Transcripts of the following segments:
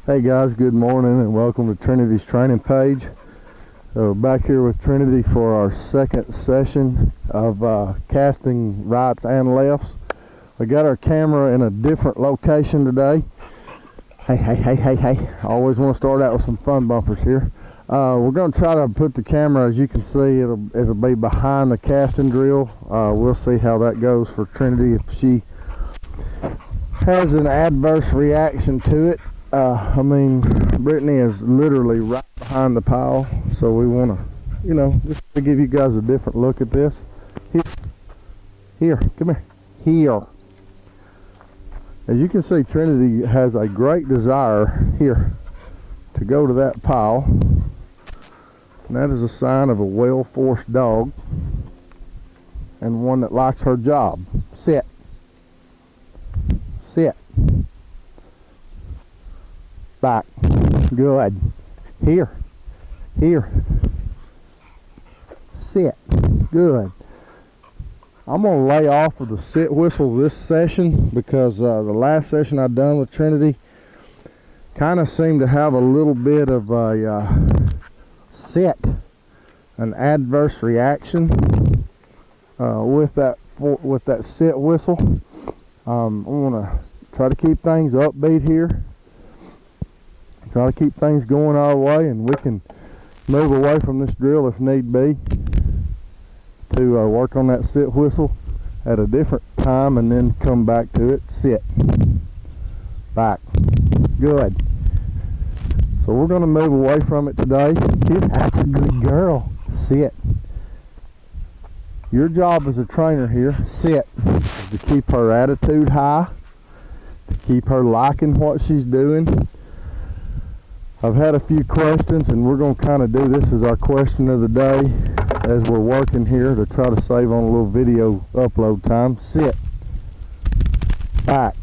Hey guys, good morning and welcome to Trinity's training page. Back here with Trinity for our second session of casting rights and lefts. We got our camera in a different location today. Hey. I always want to start out with some fun bumpers here. We're going to try to put the camera, as you can see, it'll be behind the casting drill. We'll see how that goes for Trinity if she has an adverse reaction to it. Brittany is literally right behind the pile, so we want to, just to give you guys a different look at this. Here, come here. As you can see, Trinity has a great desire here to go to that pile, and that is a sign of a well-forced dog and one that likes her job. Sit. Back. Good. Here. Sit. Good. I'm going to lay off of the sit whistle this session because the last session I done with Trinity kind of seemed to have a little bit of a an adverse reaction with that sit whistle. I'm going to try to keep things upbeat here. Try to keep things going our way, and we can move away from this drill if need be to work on that sit whistle at a different time and then come back to it. Sit. Back. Good. So we're going to move away from it today. That's a good girl. Sit. Your job as a trainer here, sit, is to keep her attitude high, to keep her liking what she's doing. I've had a few questions, and we're going to kind of do this as our question of the day as we're working here to try to save on a little video upload time. Sit. Back.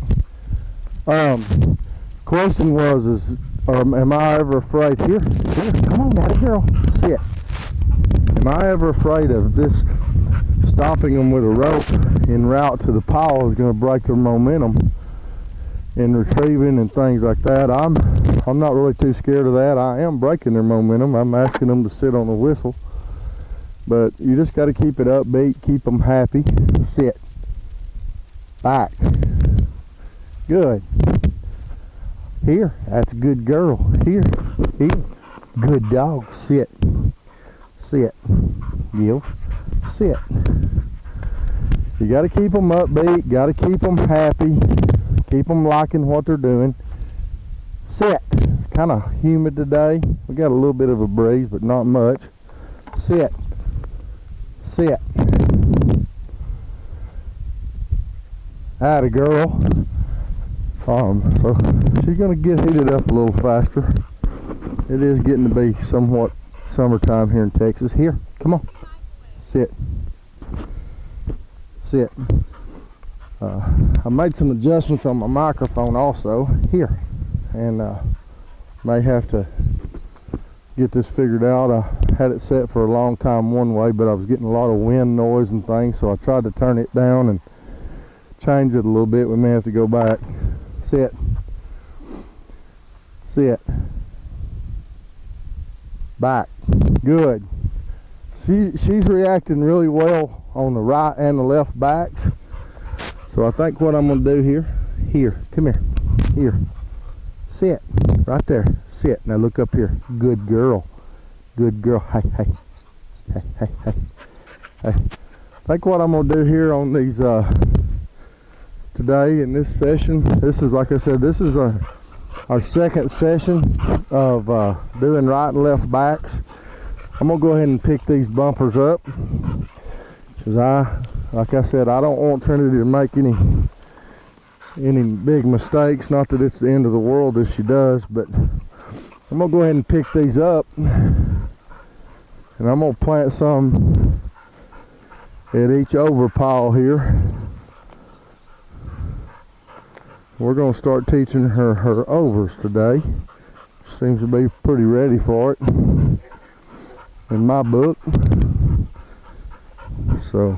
Question was, am I ever afraid? Here, come on, daddy girl. Sit. Am I ever afraid of this stopping them with a rope en route to the pile is going to break their momentum in retrieving and things like that? I'm not really too scared of that. I am breaking their momentum. I'm asking them to sit on the whistle, but you just got to keep it upbeat, keep them happy. Sit. Back. Good. Here, that's a good girl. Here, good dog. Sit. Give. Sit. You got to keep them upbeat, got to keep them happy, keep them liking what they're doing. Sit. It's kind of humid today. We got a little bit of a breeze, but not much. Sit. Atta girl. So she's gonna get heated up a little faster. It is getting to be somewhat summertime here in Texas. Here, come on. Sit. I made some adjustments on my microphone also here, and may have to get this figured out. I had it set for a long time one way, but I was getting a lot of wind noise and things, so I tried to turn it down and change it a little bit. We may have to go back. Sit. Back. Good. She's reacting really well on the right and the left backs. So I think what I'm going to do here, come here, sit, right there, sit. Now look up here. Good girl. Hey. I think what I'm going to do here on these today in this session, this is, like I said, this is our second session of doing right and left backs. I'm going to go ahead and pick these bumpers up because like I said, I don't want Trinity to make any big mistakes. Not that it's the end of the world if she does, but I'm going to go ahead and pick these up, and I'm going to plant some at each over pile here. We're going to start teaching her overs today. Seems to be pretty ready for it in my book. So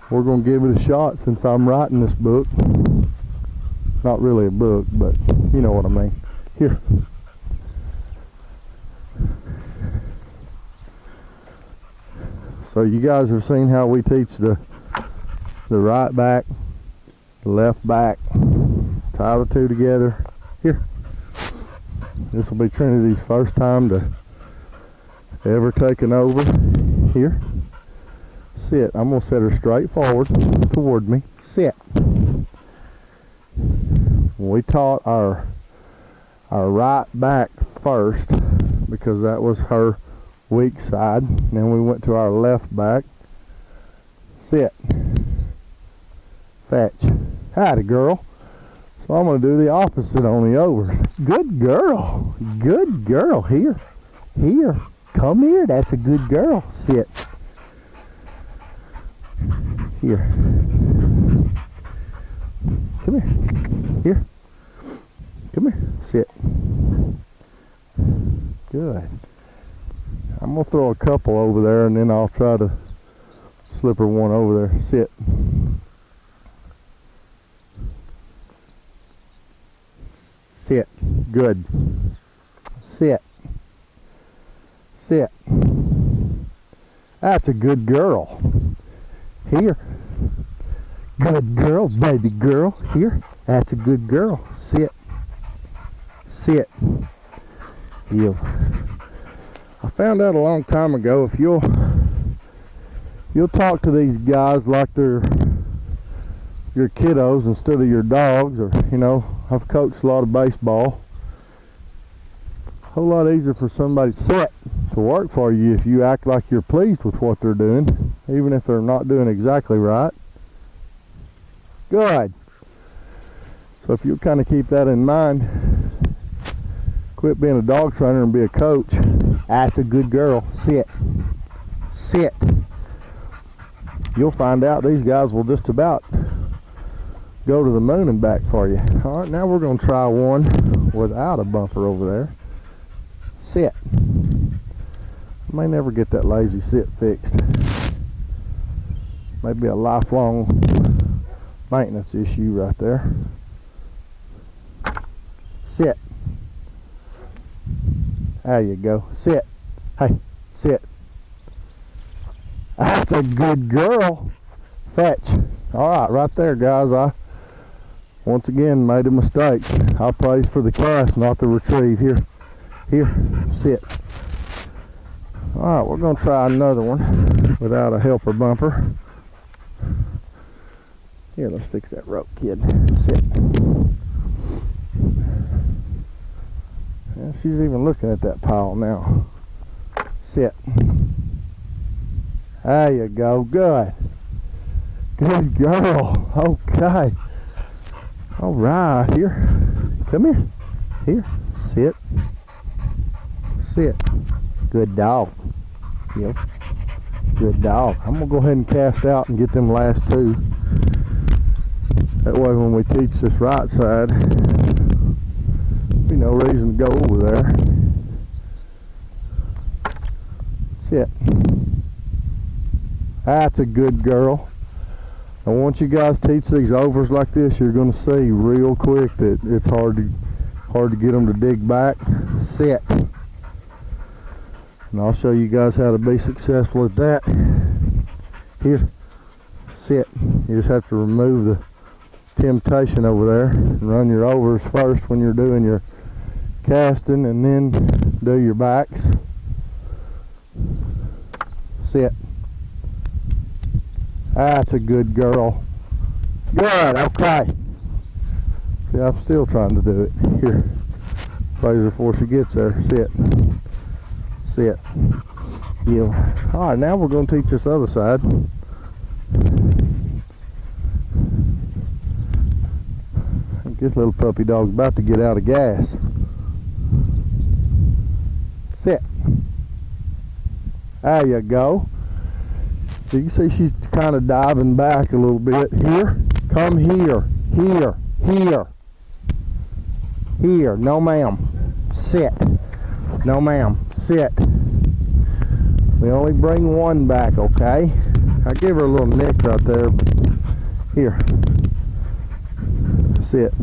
we're going to give it a shot since I'm writing this book. Not really a book, but you know what I mean. Here. So you guys have seen how we teach the right back, the left back, tie the two together. Here. This will be Trinity's first time to ever taking over. Here. Sit. I'm going to set her straight forward toward me. Sit. We taught our right back first because that was her weak side. Then we went to our left back. Sit. Fetch. Howdy, girl. So I'm going to do the opposite on the over. Good girl. Good girl. Here. Here. Come here. That's a good girl. Sit. Here. Come here. Here. Come here. Sit. Good. I'm going to throw a couple over there and then I'll try to slip her one over there. Sit. Sit. Good. Sit. Sit. That's a good girl. Here. Good girl, baby girl. Here. That's a good girl. Sit. Sit. Heel. I found out a long time ago, if you'll talk to these guys like they're your kiddos instead of your dogs, or you know, I've coached a lot of baseball. A whole lot easier for somebody to work for you if you act like you're pleased with what they're doing, even if they're not doing exactly right. Good. So if you'll kind of keep that in mind, quit being a dog trainer and be a coach. That's a good girl. Sit. Sit. You'll find out these guys will just about go to the moon and back for you. All right, now we're going to try one without a bumper over there. Sit. I may never get that lazy sit fixed. Maybe a lifelong maintenance issue right there. Sit. There you go. Sit. Hey, sit. That's a good girl. Fetch. All right, right there, guys. I once again made a mistake. I praise for the cast, not the retrieve. Here. Here. Sit. All right, we're going to try another one without a helper bumper. Here, let's fix that rope, kid. Sit. Yeah, she's even looking at that pile now. Sit. There you go. Good. Good girl. Okay. All right. Here. Come here. Here. Sit. Sit. Good dog. Yep. Good dog. I'm going to go ahead and cast out and get them last two. That way when we teach this right side, be no reason to go over there. Sit. That's a good girl. And once you guys teach these overs like this, you're going to see real quick that it's hard to get them to dig back. Sit. And I'll show you guys how to be successful at that. Here. Sit. You just have to remove the temptation over there and run your overs first when you're doing your casting, and then do your backs. Sit. That's a good girl. Good. Okay. See, I'm still trying to do it. Here. Praise her before she gets there. Sit. Sit. Yeah. All right, now we're going to teach this other side. I think this little puppy dog's about to get out of gas. Sit. There you go. You can see she's kind of diving back a little bit. Here. Come here. Here. Here. Here. No ma'am. Sit. No ma'am. Sit. We only bring one back, okay? I give her a little nick right there. Here. Sit.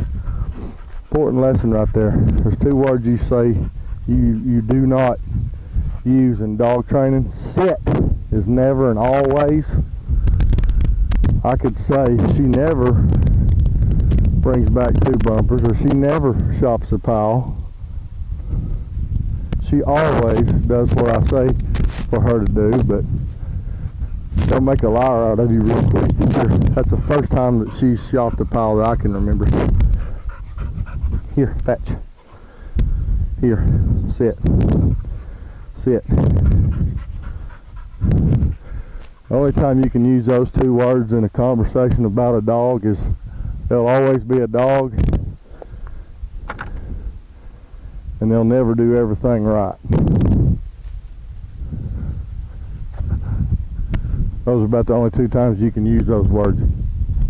important lesson right there. There's two words you say you do not use in dog training. Sit is never and always. I could say she never brings back 2 bumpers, or she never shops a pile. She always does what I say for her to do, but don't make a liar out of you real quick. That's the first time that she's shopped a pile that I can remember. Here, fetch. Here, sit. Sit. The only time you can use those 2 words in a conversation about a dog is they'll always be a dog and they'll never do everything right. Those are about the only 2 times you can use those words.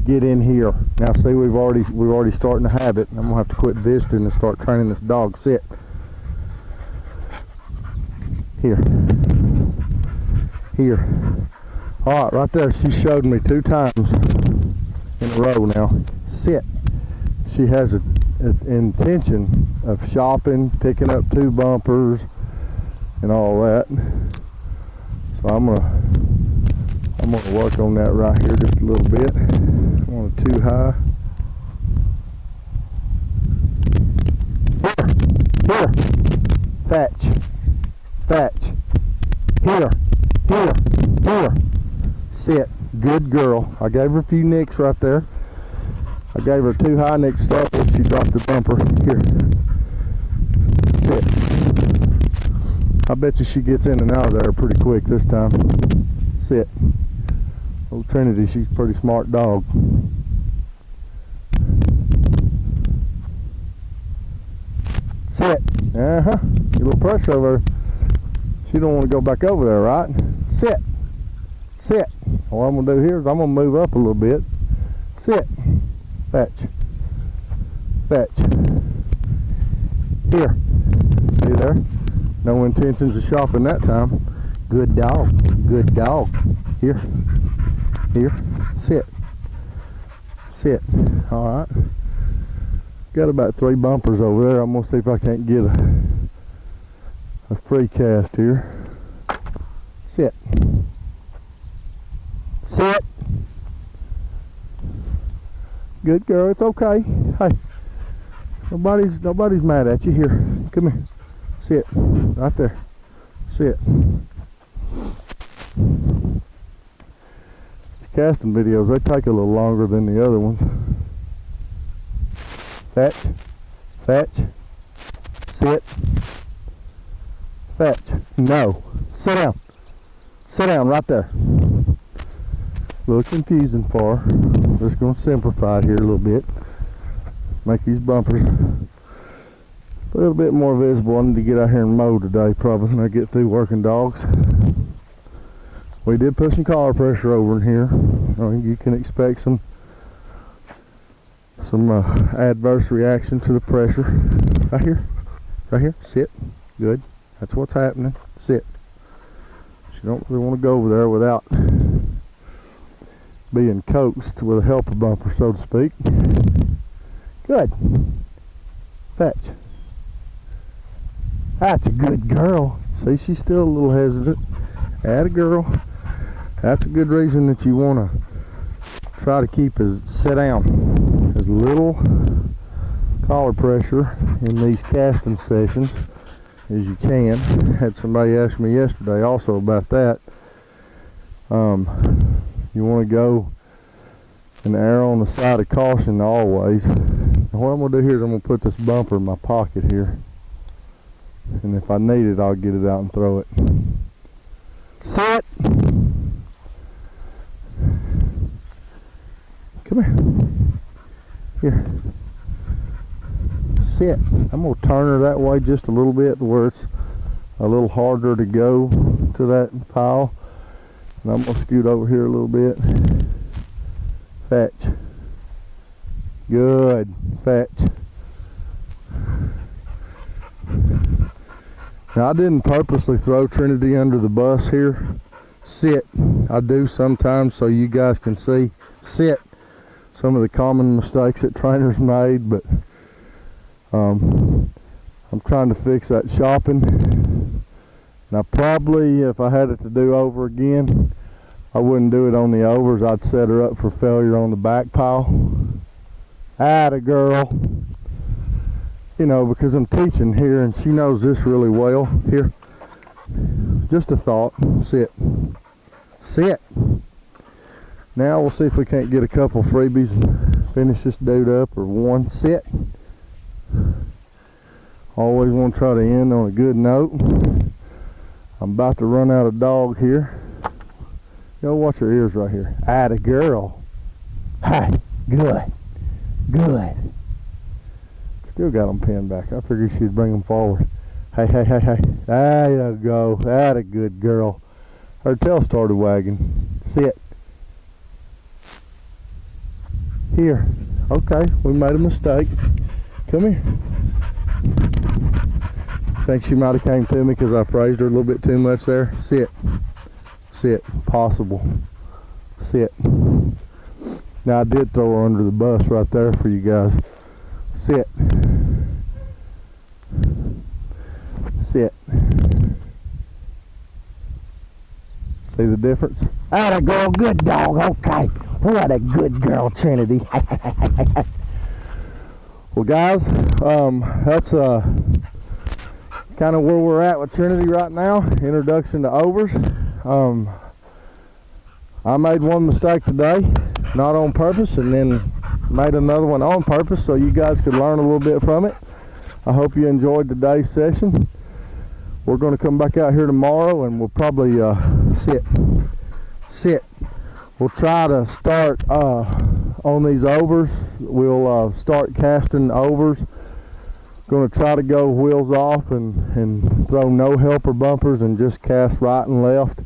Get in here. Now see, we're already starting to have it. I'm gonna have to quit visiting and start training this dog. Sit. Here. Here. Alright, right there. She showed me 2 times in a row now. Sit. She has an intention of shopping, picking up 2 bumpers and all that. So I'm gonna work on that right here just a little bit. I want it too high. Here. Fetch. Fetch. Here. Here. Here. Sit. Good girl. I gave her a few nicks right there. I gave her 2 high nicks stuff and she dropped the bumper. Here. Sit. I bet you she gets in and out of there pretty quick this time. Sit. Old Trinity, she's a pretty smart dog. Sit. Get a little pressure over her. She don't want to go back over there, right? Sit. Sit. What I'm going to do here is I'm going to move up a little bit. Sit. Fetch. Fetch. Here. See there? No intentions of shopping that time. Good dog. Good dog. Here. Here. Sit. Sit. Alright. Got about 3 bumpers over there. I'm going to see if I can't get a free cast here. Sit. Sit. Good girl. It's okay. Hey. Nobody's mad at you. Here. Come here. Sit. Right there. Sit. Casting videos, they take a little longer than the other ones. Fetch. Fetch. Sit. Fetch. No. Sit down. Sit down right there. A little confusing for her. Just going to simplify it here a little bit. Make these bumpers a little bit more visible. I need to get out here and mow today probably when I get through working dogs. We did put some collar pressure over in here. You can expect some adverse reaction to the pressure. Right here. Right here. Sit. Good. That's what's happening. Sit. You don't really want to go over there without being coaxed with a helper bumper, so to speak. Good. Fetch. That's a good girl. See, she's still a little hesitant. Atta girl. That's a good reason that you want to try to keep sit down, as little collar pressure in these casting sessions as you can. Had somebody ask me yesterday also about that. You want to go and err on the side of caution always. Now what I'm going to do here is I'm going to put this bumper in my pocket here, and if I need it I'll get it out and throw it. Sit. Come here. Here. Sit. I'm going to turn her that way just a little bit where it's a little harder to go to that pile. And I'm going to scoot over here a little bit. Fetch. Good. Fetch. Now I didn't purposely throw Trinity under the bus here. Sit. I do sometimes so you guys can see. Sit. Some of the common mistakes that trainers made, but I'm trying to fix that shopping. Now probably if I had it to do over again, I wouldn't do it on the overs. I'd set her up for failure on the back pile. Atta girl. You know, because I'm teaching here and she knows this really well. Here. Just a thought. Sit. Sit. Now we'll see if we can't get a couple freebies and finish this dude up, or one. Sit. Always want to try to end on a good note. I'm about to run out of dog here. Go watch her ears right here. Atta girl. Hi. Good. Good. Still got them pinned back. I figured she'd bring them forward. Hey, hey, hey, hey. There you go. Atta good girl. Her tail started wagging. Sit. Here. Okay, we made a mistake. Come here. I think she might have came to me because I praised her a little bit too much there. Sit. Sit. Possible. Sit. Now I did throw her under the bus right there for you guys. Sit. Sit. See the difference? Atta girl, good dog. Okay. What a good girl, Trinity. Well, guys, that's kind of where we're at with Trinity right now. Introduction to overs. I made one mistake today, not on purpose, and then made another one on purpose so you guys could learn a little bit from it. I hope you enjoyed today's session. We're going to come back out here tomorrow and we'll probably sit. We'll try to start on these overs. We'll start casting overs. Going to try to go wheels off and throw no helper bumpers and just cast right and left.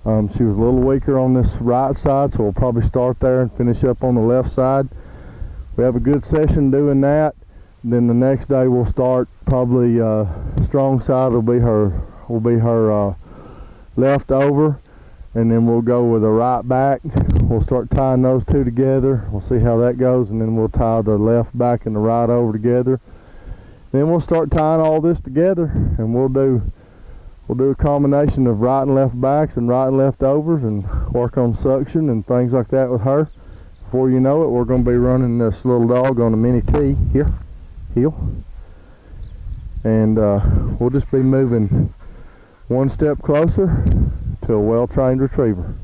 She was a little weaker on this right side, so we'll probably start there and finish up on the left side. We have a good session doing that. Then the next day we'll start probably strong side will be her left over, and then we'll go with a right back. We'll start tying those two together. We'll see how that goes, and then we'll tie the left back and the right over together. Then we'll start tying all this together, and we'll do a combination of right and left backs and right and left overs, and work on suction and things like that with her. Before you know it, we're going to be running this little dog on a mini T here, heel, and we'll just be moving one step closer to a well-trained retriever.